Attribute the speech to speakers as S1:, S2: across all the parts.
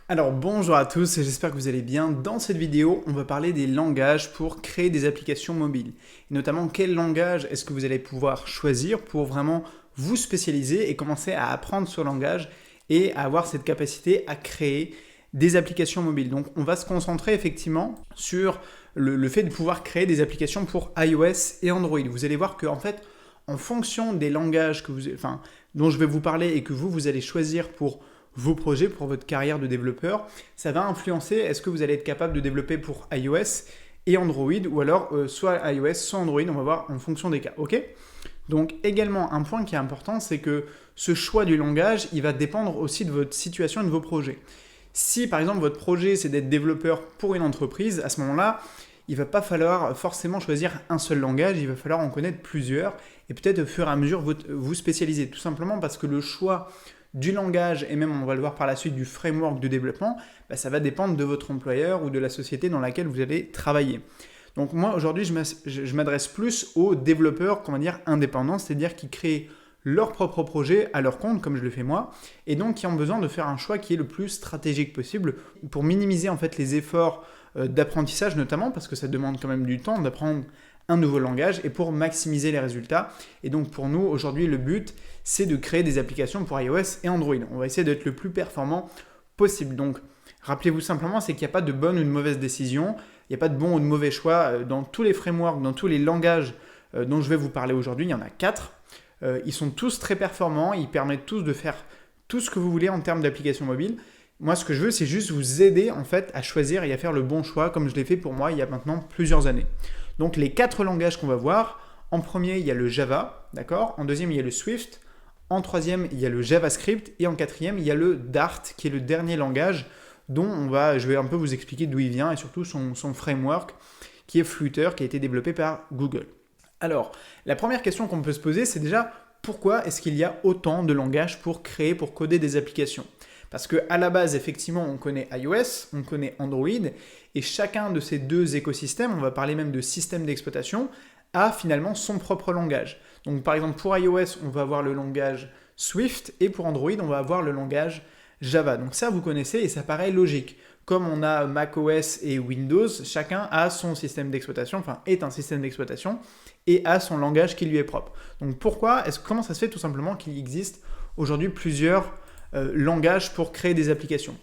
S1: Alors bonjour à tous, j'espère que vous allez bien. Dans cette vidéo, on va parler des langages pour créer des applications mobiles. Et notamment, quel langage est-ce que vous allez pouvoir choisir pour vraiment vous spécialiser et commencer à apprendre ce langage et à avoir cette capacité à créer des applications mobiles. Donc on va se concentrer effectivement sur le fait de pouvoir créer des applications pour iOS et Android. Vous allez voir qu'en fait, en fonction des langages dont je vais vous parler et que vous allez choisir pour vos projets, pour votre carrière de développeur, ça va influencer est-ce que vous allez être capable de développer pour iOS et Android, ou alors soit iOS, soit Android, on va voir en fonction des cas, ok? Donc également, un point qui est important, c'est que ce choix du langage, il va dépendre aussi de votre situation et de vos projets. Si par exemple votre projet c'est d'être développeur pour une entreprise, à ce moment-là, il ne va pas falloir forcément choisir un seul langage, il va falloir en connaître plusieurs et peut-être au fur et à mesure vous spécialiser. Tout simplement parce que le choix du langage et même on va le voir par la suite du framework de développement, ça va dépendre de votre employeur ou de la société dans laquelle vous allez travailler. Donc moi aujourd'hui je m'adresse plus aux développeurs indépendants, c'est-à-dire qui créent leur propre projet à leur compte, comme je le fais moi, et donc qui ont besoin de faire un choix qui est le plus stratégique possible pour minimiser en fait les efforts d'apprentissage notamment, parce que ça demande quand même du temps d'apprendre un nouveau langage et pour maximiser les résultats. Et donc pour nous, aujourd'hui, le but, c'est de créer des applications pour iOS et Android. On va essayer d'être le plus performant possible. Donc rappelez-vous simplement, c'est qu'il n'y a pas de bonne ou de mauvaise décision, il n'y a pas de bon ou de mauvais choix. Dans tous les frameworks, dans tous les langages dont je vais vous parler aujourd'hui, il y en a 4. Ils sont tous très performants, ils permettent tous de faire tout ce que vous voulez en termes d'applications mobiles. Moi, ce que je veux, c'est juste vous aider en fait à choisir et à faire le bon choix, comme je l'ai fait pour moi il y a maintenant plusieurs années. Donc les 4 langages qu'on va voir, en premier, il y a le Java, d'accord? En deuxième, il y a le Swift. En troisième, il y a le JavaScript. Et en quatrième, il y a le Dart, qui est le dernier langage dont je vais un peu vous expliquer d'où il vient et surtout son framework, qui est Flutter, qui a été développé par Google. Alors, la première question qu'on peut se poser, c'est déjà pourquoi est-ce qu'il y a autant de langages pour créer, pour coder des applications? Parce qu'à la base, effectivement, on connaît iOS, on connaît Android, et chacun de ces deux écosystèmes, on va parler même de système d'exploitation, a finalement son propre langage. Donc par exemple, pour iOS, on va avoir le langage Swift, et pour Android, on va avoir le langage Java. Donc ça, vous connaissez, et ça paraît logique. Comme on a macOS et Windows, chacun a son système d'exploitation, est un système d'exploitation, et a son langage qui lui est propre. Donc comment ça se fait tout simplement qu'il existe aujourd'hui plusieurs langage pour créer des applications?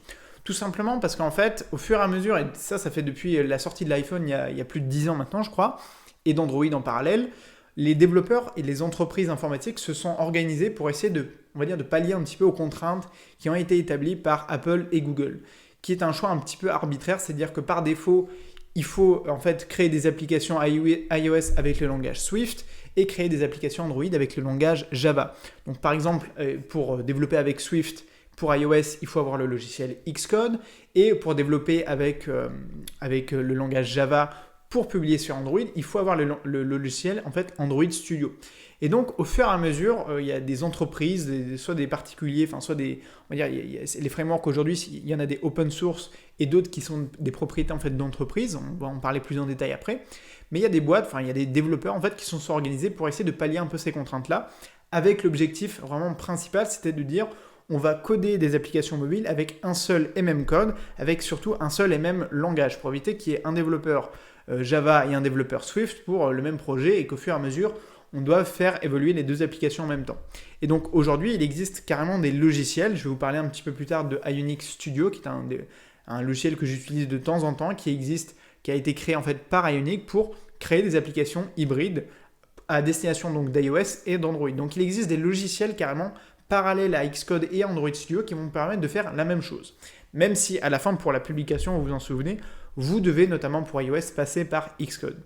S1: Tout simplement parce qu'en fait, au fur et à mesure, et ça fait depuis la sortie de l'iPhone il y a plus de 10 ans maintenant, je crois, et d'Android en parallèle, les développeurs et les entreprises informatiques se sont organisés pour essayer de pallier un petit peu aux contraintes qui ont été établies par Apple et Google, qui est un choix un petit peu arbitraire, c'est-à-dire que par défaut, il faut en fait créer des applications iOS avec le langage Swift et créer des applications Android avec le langage Java. Donc par exemple, pour développer avec Swift pour iOS, il faut avoir le logiciel Xcode, et pour développer avec le langage Java pour publier sur Android, il faut avoir le logiciel en fait Android Studio. Et donc au fur et à mesure, il y a des entreprises, soit des particuliers, soit des, on va dire, les frameworks aujourd'hui, il y en a des open source et d'autres qui sont des propriétés en fait d'entreprises. On va en parler plus en détail après. Mais il y a des boîtes, il y a des développeurs en fait qui sont organisés pour essayer de pallier un peu ces contraintes-là, avec l'objectif vraiment principal, c'était de dire on va coder des applications mobiles avec un seul et même code, avec surtout un seul et même langage, pour éviter qu'il y ait un développeur Java et un développeur Swift pour le même projet et qu'au fur et à mesure, on doit faire évoluer les deux applications en même temps. Et donc aujourd'hui, il existe carrément des logiciels, je vais vous parler un petit peu plus tard de Ionic Studio, qui est un logiciel que j'utilise de temps en temps, qui a été créé en fait par Ionic pour créer des applications hybrides à destination donc d'iOS et d'Android. Donc il existe des logiciels carrément parallèles à Xcode et Android Studio qui vont permettre de faire la même chose. Même si à la fin, pour la publication, vous vous en souvenez, vous devez notamment pour iOS passer par Xcode.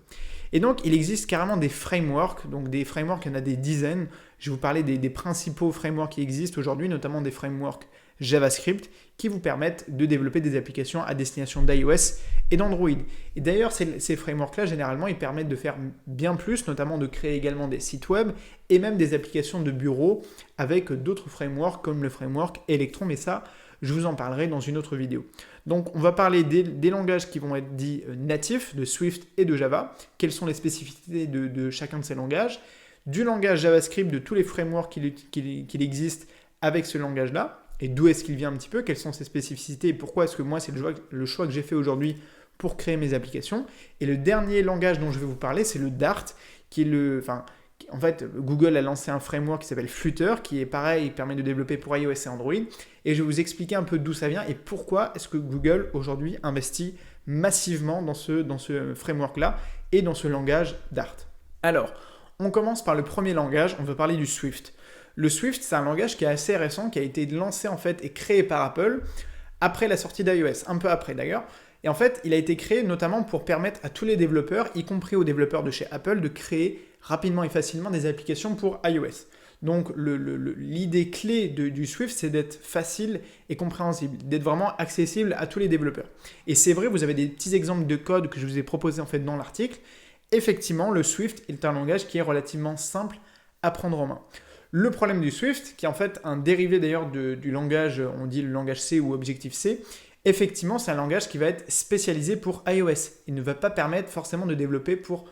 S1: Et donc il existe carrément des frameworks, donc des frameworks, il y en a des dizaines. Je vais vous parler des principaux frameworks qui existent aujourd'hui, notamment des frameworks JavaScript qui vous permettent de développer des applications à destination d'iOS et d'Android. Et d'ailleurs, ces frameworks-là, généralement, ils permettent de faire bien plus, notamment de créer également des sites web et même des applications de bureau avec d'autres frameworks comme le framework Electron, mais ça, je vous en parlerai dans une autre vidéo. Donc, on va parler des langages qui vont être dits natifs, de Swift et de Java, quelles sont les spécificités de chacun de ces langages, du langage JavaScript, de tous les frameworks qu'il existe avec ce langage-là, et d'où est-ce qu'il vient un petit peu, quelles sont ses spécificités et pourquoi est-ce que moi c'est le choix que j'ai fait aujourd'hui pour créer mes applications. Et le dernier langage dont je vais vous parler, c'est le Dart, qui est en fait, Google a lancé un framework qui s'appelle Flutter, qui est pareil, il permet de développer pour iOS et Android. Et je vais vous expliquer un peu d'où ça vient et pourquoi est-ce que Google aujourd'hui investit massivement dans ce framework-là et dans ce langage Dart. Alors, on commence par le premier langage, on va parler du Swift. Le Swift, c'est un langage qui est assez récent, qui a été lancé en fait et créé par Apple après la sortie d'iOS, un peu après d'ailleurs. Et en fait, il a été créé notamment pour permettre à tous les développeurs, y compris aux développeurs de chez Apple, de créer rapidement et facilement des applications pour iOS. Donc l'idée clé du Swift, c'est d'être facile et compréhensible, d'être vraiment accessible à tous les développeurs. Et c'est vrai, vous avez des petits exemples de code que je vous ai proposés en fait dans l'article. Effectivement, le Swift est un langage qui est relativement simple à prendre en main. Le problème du Swift, qui est en fait un dérivé d'ailleurs du langage, on dit le langage C ou Objective-C, effectivement, c'est un langage qui va être spécialisé pour iOS. Il ne va pas permettre forcément de développer pour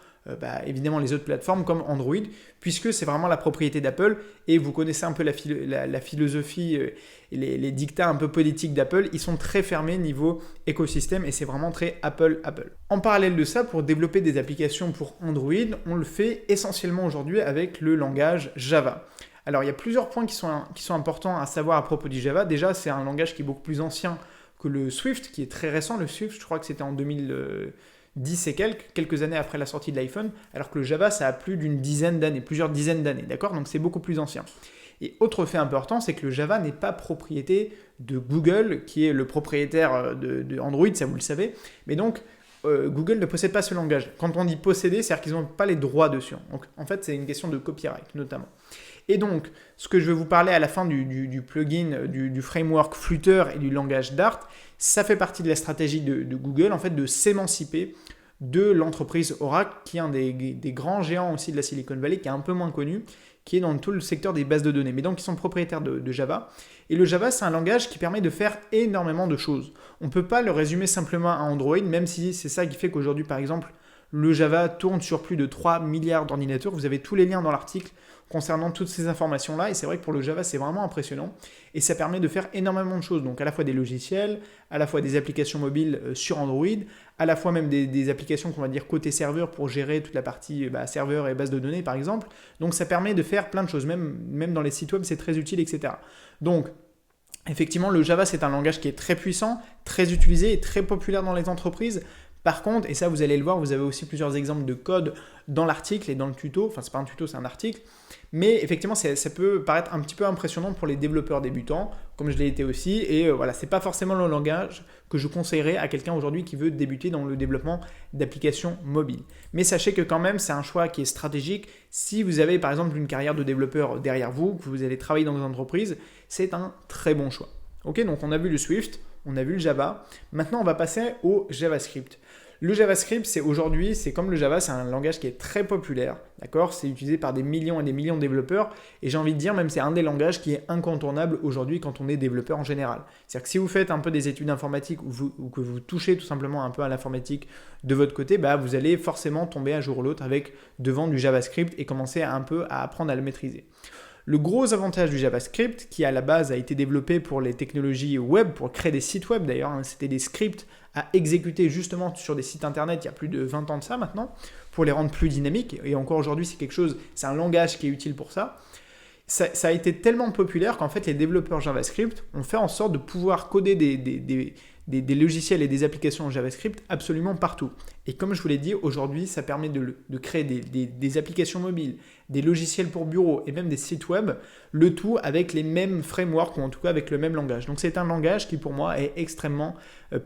S1: évidemment les autres plateformes comme Android, puisque c'est vraiment la propriété d'Apple, et vous connaissez un peu la philosophie et les dictats un peu politiques d'Apple, ils sont très fermés niveau écosystème, et c'est vraiment très Apple. En parallèle de ça, pour développer des applications pour Android, on le fait essentiellement aujourd'hui avec le langage Java. Alors il y a plusieurs points qui sont importants à savoir à propos du Java. Déjà, c'est un langage qui est beaucoup plus ancien que le Swift, qui est très récent. Le Swift, je crois que c'était en 2010 et quelques années après la sortie de l'iPhone, alors que le Java, ça a plus d'une dizaine d'années, plusieurs dizaines d'années, d'accord? Donc c'est beaucoup plus ancien. Et autre fait important, c'est que le Java n'est pas propriété de Google, qui est le propriétaire de Android, ça vous le savez. Mais donc, Google ne possède pas ce langage. Quand on dit posséder, c'est-à-dire qu'ils n'ont pas les droits dessus. Donc en fait, c'est une question de copyright, notamment. Et donc, ce que je vais vous parler à la fin du plugin, du framework Flutter et du langage Dart, ça fait partie de la stratégie de Google, en fait, de s'émanciper de l'entreprise Oracle, qui est un des grands géants aussi de la Silicon Valley, qui est un peu moins connu, qui est dans tout le secteur des bases de données. Mais donc, ils sont propriétaires de Java. Et le Java, c'est un langage qui permet de faire énormément de choses. On ne peut pas le résumer simplement à Android, même si c'est ça qui fait qu'aujourd'hui, par exemple, le Java tourne sur plus de 3 milliards d'ordinateurs. Vous avez tous les liens dans l'article concernant toutes ces informations-là. Et c'est vrai que pour le Java, c'est vraiment impressionnant. Et ça permet de faire énormément de choses. Donc à la fois des logiciels, à la fois des applications mobiles sur Android, à la fois même des applications qu'on va dire côté serveur pour gérer toute la partie serveur et base de données par exemple. Donc ça permet de faire plein de choses. Même dans les sites web, c'est très utile, etc. Donc effectivement, le Java, c'est un langage qui est très puissant, très utilisé et très populaire dans les entreprises. Par contre, et ça vous allez le voir, vous avez aussi plusieurs exemples de code dans l'article et dans le tuto. Enfin, c'est pas un tuto, c'est un article. Mais effectivement, ça peut paraître un petit peu impressionnant pour les développeurs débutants, comme je l'ai été aussi. Et voilà, c'est pas forcément le langage que je conseillerais à quelqu'un aujourd'hui qui veut débuter dans le développement d'applications mobiles. Mais sachez que quand même, c'est un choix qui est stratégique. Si vous avez par exemple une carrière de développeur derrière vous, que vous allez travailler dans une entreprise, c'est un très bon choix. Ok, donc on a vu le Swift, on a vu le Java. Maintenant, on va passer au JavaScript. Le JavaScript, c'est comme le Java, c'est un langage qui est très populaire, d'accord? C'est utilisé par des millions et des millions de développeurs, et j'ai envie de dire même c'est un des langages qui est incontournable aujourd'hui quand on est développeur en général. C'est-à-dire que si vous faites un peu des études informatiques ou que vous touchez tout simplement un peu à l'informatique de votre côté, vous allez forcément tomber un jour ou l'autre devant du JavaScript et commencer un peu à apprendre à le maîtriser. Le gros avantage du JavaScript, qui à la base a été développé pour les technologies web, pour créer des sites web d'ailleurs, c'était des scripts à exécuter justement sur des sites internet il y a plus de 20 ans de ça maintenant, pour les rendre plus dynamiques, et encore aujourd'hui c'est un langage qui est utile pour ça. Ça a été tellement populaire qu'en fait les développeurs JavaScript ont fait en sorte de pouvoir coder des logiciels et des applications en JavaScript absolument partout. Et comme je vous l'ai dit, aujourd'hui, ça permet de créer des applications mobiles, des logiciels pour bureau et même des sites web, le tout avec les mêmes frameworks ou en tout cas avec le même langage. Donc c'est un langage qui pour moi est extrêmement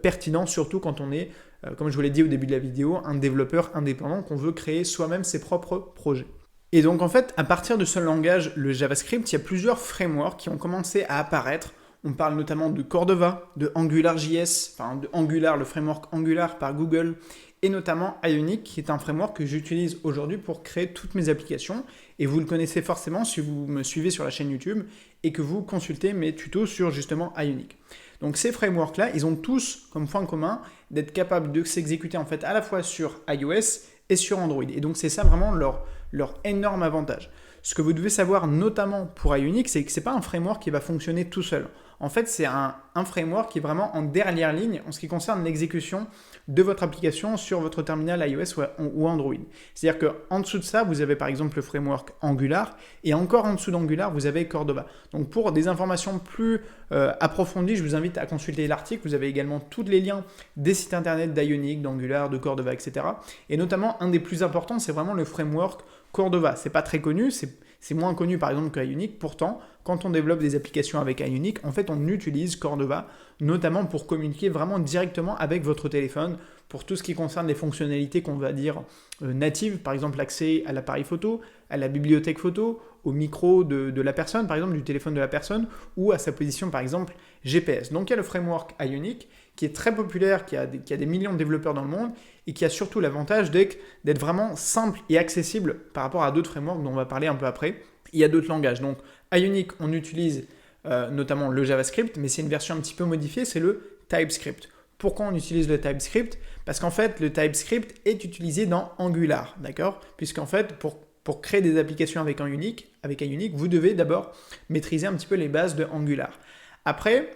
S1: pertinent, surtout quand on est, comme je vous l'ai dit au début de la vidéo, un développeur indépendant, qu'on veut créer soi-même ses propres projets. Et donc en fait, à partir de ce langage, le JavaScript, il y a plusieurs frameworks qui ont commencé à apparaître. On parle notamment de Cordova, de AngularJS, de Angular, le framework Angular par Google, et notamment Ionic, qui est un framework que j'utilise aujourd'hui pour créer toutes mes applications. Et vous le connaissez forcément si vous me suivez sur la chaîne YouTube et que vous consultez mes tutos sur justement Ionic. Donc ces frameworks-là, ils ont tous comme point commun d'être capables de s'exécuter en fait à la fois sur iOS et sur Android. Et donc c'est ça vraiment leur énorme avantage. Ce que vous devez savoir notamment pour Ionic, c'est que ce n'est pas un framework qui va fonctionner tout seul. En fait, c'est un framework qui est vraiment en dernière ligne en ce qui concerne l'exécution de votre application sur votre terminal iOS ou Android. C'est-à-dire qu'en dessous de ça, vous avez par exemple le framework Angular, et encore en dessous d'Angular, vous avez Cordova. Donc pour des informations plus approfondies, je vous invite à consulter l'article. Vous avez également tous les liens des sites internet d'Ionic, d'Angular, de Cordova, etc. Et notamment, un des plus importants, c'est vraiment le framework Cordova. C'est pas très connu, c'est moins connu par exemple qu'Ionic. Pourtant, quand on développe des applications avec Ionic, en fait, on utilise Cordova, notamment pour communiquer vraiment directement avec votre téléphone, pour tout ce qui concerne les fonctionnalités qu'on va dire natives, par exemple l'accès à l'appareil photo, à la bibliothèque photo, au micro de la personne, par exemple du téléphone de la personne, ou à sa position par exemple GPS. Donc il y a le framework Ionic qui est très populaire, qui a des millions de développeurs dans le monde et qui a surtout l'avantage d'être vraiment simple et accessible par rapport à d'autres frameworks dont on va parler un peu après. Il y a d'autres langages. Donc Ionic, on utilise notamment le JavaScript, mais c'est une version un petit peu modifiée, c'est le TypeScript. Pourquoi on utilise le TypeScript? Parce qu'en fait, le TypeScript est utilisé dans Angular, d'accord? Puisqu'en fait, pour créer des applications avec Ionic, vous devez d'abord maîtriser un petit peu les bases de Angular. Après,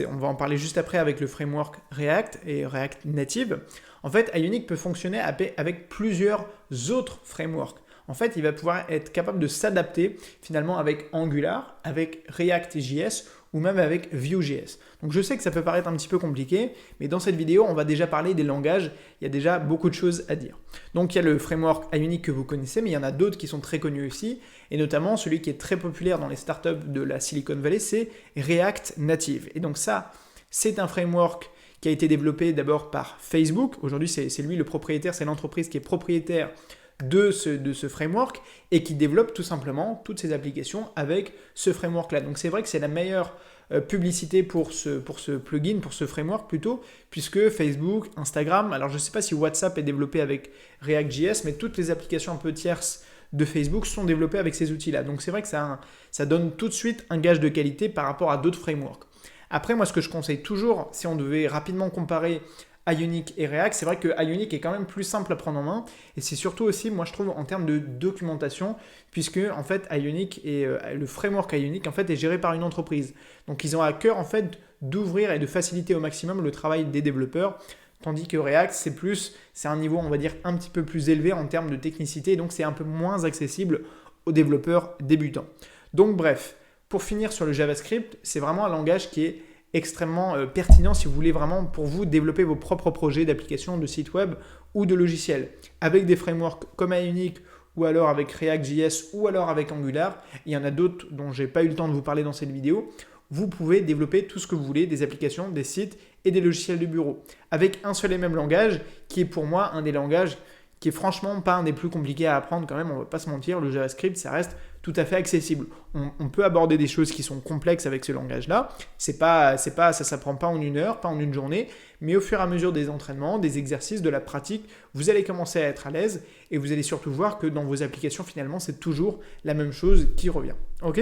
S1: on va en parler juste après avec le framework React et React Native, en fait, Ionic peut fonctionner avec plusieurs autres frameworks. En fait, il va pouvoir être capable de s'adapter finalement avec Angular, avec React.js ou même avec Vue.js. Donc je sais que ça peut paraître un petit peu compliqué, mais dans cette vidéo, on va déjà parler des langages. Il y a déjà beaucoup de choses à dire. Donc il y a le framework Ionic que vous connaissez, mais il y en a d'autres qui sont très connus aussi, et notamment celui qui est très populaire dans les startups de la Silicon Valley, c'est React Native. Et donc ça, c'est un framework qui a été développé d'abord par Facebook. Aujourd'hui, c'est lui le propriétaire, c'est l'entreprise qui est propriétaire de ce framework et qui développe tout simplement toutes ces applications avec ce framework-là. Donc c'est vrai que c'est la meilleure publicité pour ce plugin, pour ce framework plutôt, puisque Facebook, Instagram, alors je ne sais pas si WhatsApp est développé avec React.js, mais toutes les applications un peu tierces de Facebook sont développées avec ces outils-là. Donc c'est vrai que ça donne tout de suite un gage de qualité par rapport à d'autres frameworks. Après, moi, ce que je conseille toujours, si on devait rapidement comparer Ionic et React, c'est vrai que Ionic est quand même plus simple à prendre en main et c'est surtout aussi, moi je trouve, en termes de documentation, puisque en fait Ionic et le framework Ionic en fait est géré par une entreprise. Donc ils ont à cœur en fait d'ouvrir et de faciliter au maximum le travail des développeurs, tandis que React c'est un niveau on va dire un petit peu plus élevé en termes de technicité, donc c'est un peu moins accessible aux développeurs débutants. Donc bref, pour finir sur le JavaScript, c'est vraiment un langage qui est extrêmement pertinent si vous voulez vraiment pour vous développer vos propres projets d'applications, de sites web ou de logiciels. Avec des frameworks comme Ionic ou alors avec React.js ou alors avec Angular, il y en a d'autres dont je n'ai pas eu le temps de vous parler dans cette vidéo, vous pouvez développer tout ce que vous voulez, des applications, des sites et des logiciels de bureau. Avec un seul et même langage qui est pour moi un des langages qui est franchement pas un des plus compliqués à apprendre quand même, on va pas se mentir, le JavaScript ça reste tout à fait accessible. On peut aborder des choses qui sont complexes avec ce langage-là, ça s'apprend pas en une heure, pas en une journée, mais au fur et à mesure des entraînements, des exercices, de la pratique, vous allez commencer à être à l'aise et vous allez surtout voir que dans vos applications finalement c'est toujours la même chose qui revient. Ok ?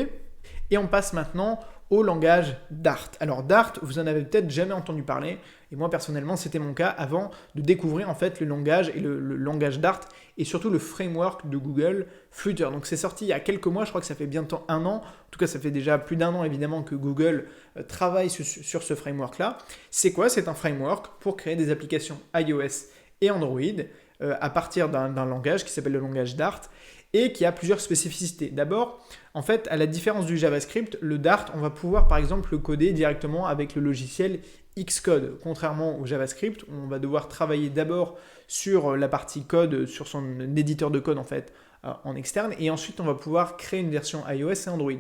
S1: Et on passe maintenant au langage Dart. Alors Dart, vous en avez peut-être jamais entendu parler, et moi personnellement c'était mon cas avant de découvrir en fait le langage et le langage Dart et surtout le framework de Google, Flutter. Donc c'est sorti il y a quelques mois, je crois que ça fait bientôt 1 an, en tout cas ça fait déjà plus d'1 an évidemment que Google travaille sur ce framework-là. C'est quoi? C'est un framework pour créer des applications iOS et Android à partir d'un langage qui s'appelle le langage Dart et qui a plusieurs spécificités. D'abord, en fait, à la différence du JavaScript, le Dart, on va pouvoir par exemple le coder directement avec le logiciel Xcode. Contrairement au JavaScript, on va devoir travailler d'abord sur la partie code, sur son éditeur de code en fait, en externe, et ensuite on va pouvoir créer une version iOS et Android.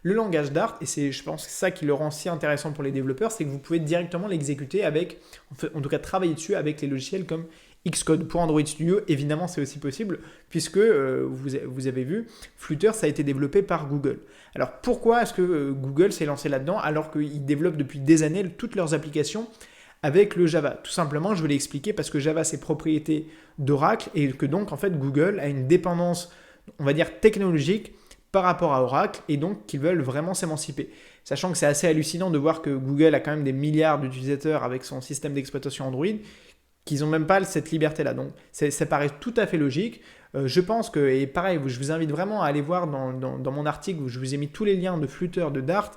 S1: Le langage Dart, et c'est je pense ça qui le rend si intéressant pour les développeurs, c'est que vous pouvez directement l'exécuter avec, en tout cas travailler dessus avec les logiciels comme Xcode. Pour Android Studio, évidemment, c'est aussi possible puisque vous avez vu, Flutter, ça a été développé par Google. Alors, pourquoi est-ce que Google s'est lancé là-dedans alors qu'ils développent depuis des années toutes leurs applications avec le Java? Tout simplement, je vais l'expliquer parce que Java, c'est propriété d'Oracle et que donc, en fait, Google a une dépendance, on va dire, technologique par rapport à Oracle et donc qu'ils veulent vraiment s'émanciper. Sachant que c'est assez hallucinant de voir que Google a quand même des milliards d'utilisateurs avec son système d'exploitation Android, qu'ils n'ont même pas cette liberté-là. Donc, ça paraît tout à fait logique. Je pense que, et pareil, je vous invite vraiment à aller voir dans mon article où je vous ai mis tous les liens de Flutter, de Dart,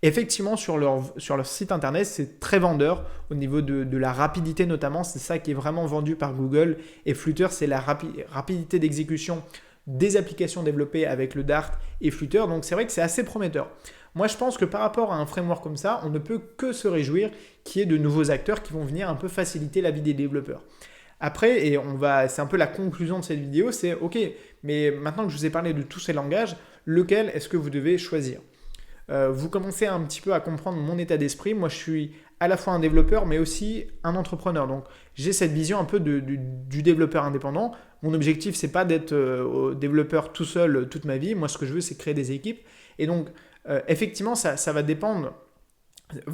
S1: Effectivement, sur leur site internet, c'est très vendeur au niveau de la rapidité notamment. C'est ça qui est vraiment vendu par Google. Et Flutter, c'est la rapidité d'exécution des applications développées avec le Dart et Flutter. Donc c'est vrai que c'est assez prometteur. Moi, je pense que par rapport à un framework comme ça, on ne peut que se réjouir qu'il y ait de nouveaux acteurs qui vont venir un peu faciliter la vie des développeurs. Après, c'est un peu la conclusion de cette vidéo, c'est ok, mais maintenant que je vous ai parlé de tous ces langages, lequel est-ce que vous devez choisir? Vous commencez un petit peu à comprendre mon état d'esprit. Moi, je suis à la fois un développeur, mais aussi un entrepreneur. Donc, j'ai cette vision un peu du développeur indépendant. Mon objectif, c'est pas d'être développeur tout seul toute ma vie. Moi, ce que je veux, c'est créer des équipes. Et donc, effectivement, ça va dépendre.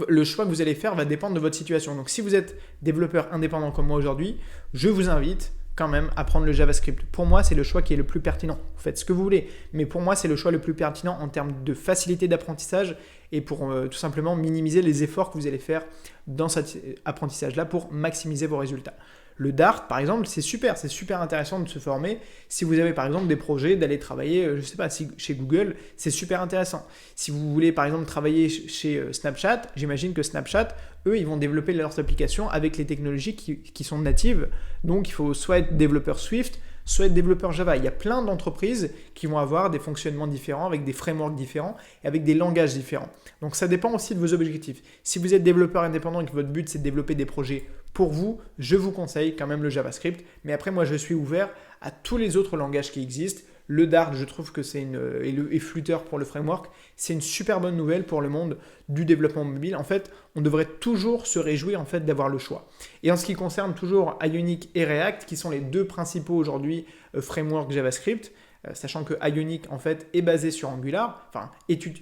S1: Le choix que vous allez faire va dépendre de votre situation. Donc, si vous êtes développeur indépendant comme moi aujourd'hui, je vous invite quand même à prendre le JavaScript. Pour moi, c'est le choix qui est le plus pertinent. Vous faites ce que vous voulez, mais pour moi, c'est le choix le plus pertinent en termes de facilité d'apprentissage et pour tout simplement minimiser les efforts que vous allez faire dans cet apprentissage-là pour maximiser vos résultats. Le Dart, par exemple, c'est super intéressant de se former. Si vous avez par exemple des projets d'aller travailler, je ne sais pas, chez Google, c'est super intéressant. Si vous voulez par exemple travailler chez Snapchat, j'imagine que Snapchat, eux, ils vont développer leurs applications avec les technologies qui sont natives. Donc, il faut soit être développeur Swift, soit être développeur Java. Il y a plein d'entreprises qui vont avoir des fonctionnements différents, avec des frameworks différents et avec des langages différents. Donc ça dépend aussi de vos objectifs. Si vous êtes développeur indépendant et que votre but c'est de développer des projets pour vous, je vous conseille quand même le JavaScript. Mais après, moi, je suis ouvert à tous les autres langages qui existent. Le Dart, je trouve que et Flutter pour le framework, c'est une super bonne nouvelle pour le monde du développement mobile. En fait, on devrait toujours se réjouir en fait d'avoir le choix. Et en ce qui concerne toujours Ionic et React, qui sont les deux principaux aujourd'hui frameworks JavaScript, sachant que Ionic en fait est basé sur Angular,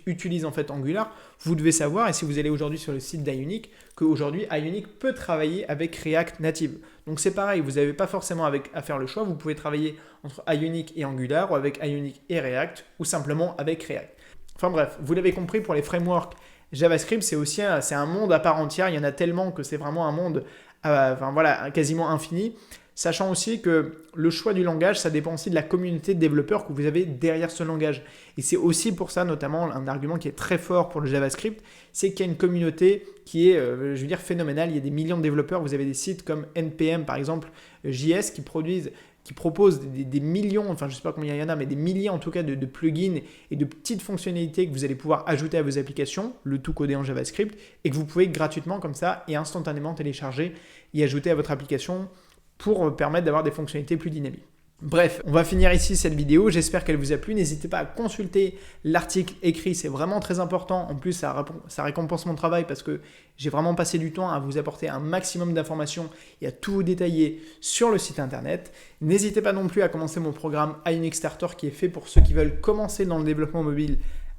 S1: utilise en fait Angular, vous devez savoir, et si vous allez aujourd'hui sur le site d'Ionic, qu'aujourd'hui Ionic peut travailler avec React Native. Donc c'est pareil, vous n'avez pas forcément à faire le choix, vous pouvez travailler entre Ionic et Angular, ou avec Ionic et React, ou simplement avec React. Enfin bref, vous l'avez compris, pour les frameworks JavaScript, c'est un monde à part entière, il y en a tellement que c'est vraiment un monde quasiment infini. Sachant aussi que le choix du langage, ça dépend aussi de la communauté de développeurs que vous avez derrière ce langage. Et c'est aussi pour ça, notamment, un argument qui est très fort pour le JavaScript, c'est qu'il y a une communauté qui est, phénoménale. Il y a des millions de développeurs. Vous avez des sites comme NPM, par exemple, JS, qui proposent des millions, je ne sais pas combien il y en a, mais des milliers en tout cas de plugins et de petites fonctionnalités que vous allez pouvoir ajouter à vos applications, le tout codé en JavaScript, et que vous pouvez gratuitement comme ça et instantanément télécharger et ajouter à votre application pour permettre d'avoir des fonctionnalités plus dynamiques. Bref, on va finir ici cette vidéo, j'espère qu'elle vous a plu, n'hésitez pas à consulter l'article écrit, c'est vraiment très important, en plus ça récompense mon travail parce que j'ai vraiment passé du temps à vous apporter un maximum d'informations et à tout vous détailler sur le site internet. N'hésitez pas non plus à commencer mon programme Ionic Starter qui est fait pour ceux qui veulent commencer dans le développement mobile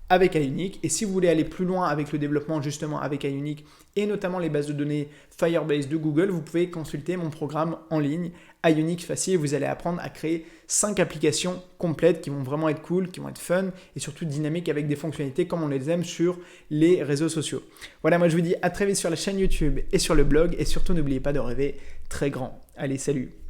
S1: avec Ionic, et si vous voulez aller plus loin avec le développement justement avec Ionic et notamment les bases de données Firebase de Google, vous pouvez consulter mon programme en ligne Ionic Facile. Vous allez apprendre à créer 5 applications complètes qui vont vraiment être cool, qui vont être fun et surtout dynamiques avec des fonctionnalités comme on les aime sur les réseaux sociaux. Voilà, moi je vous dis à très vite sur la chaîne YouTube et sur le blog, et surtout n'oubliez pas de rêver très grand. Allez, salut!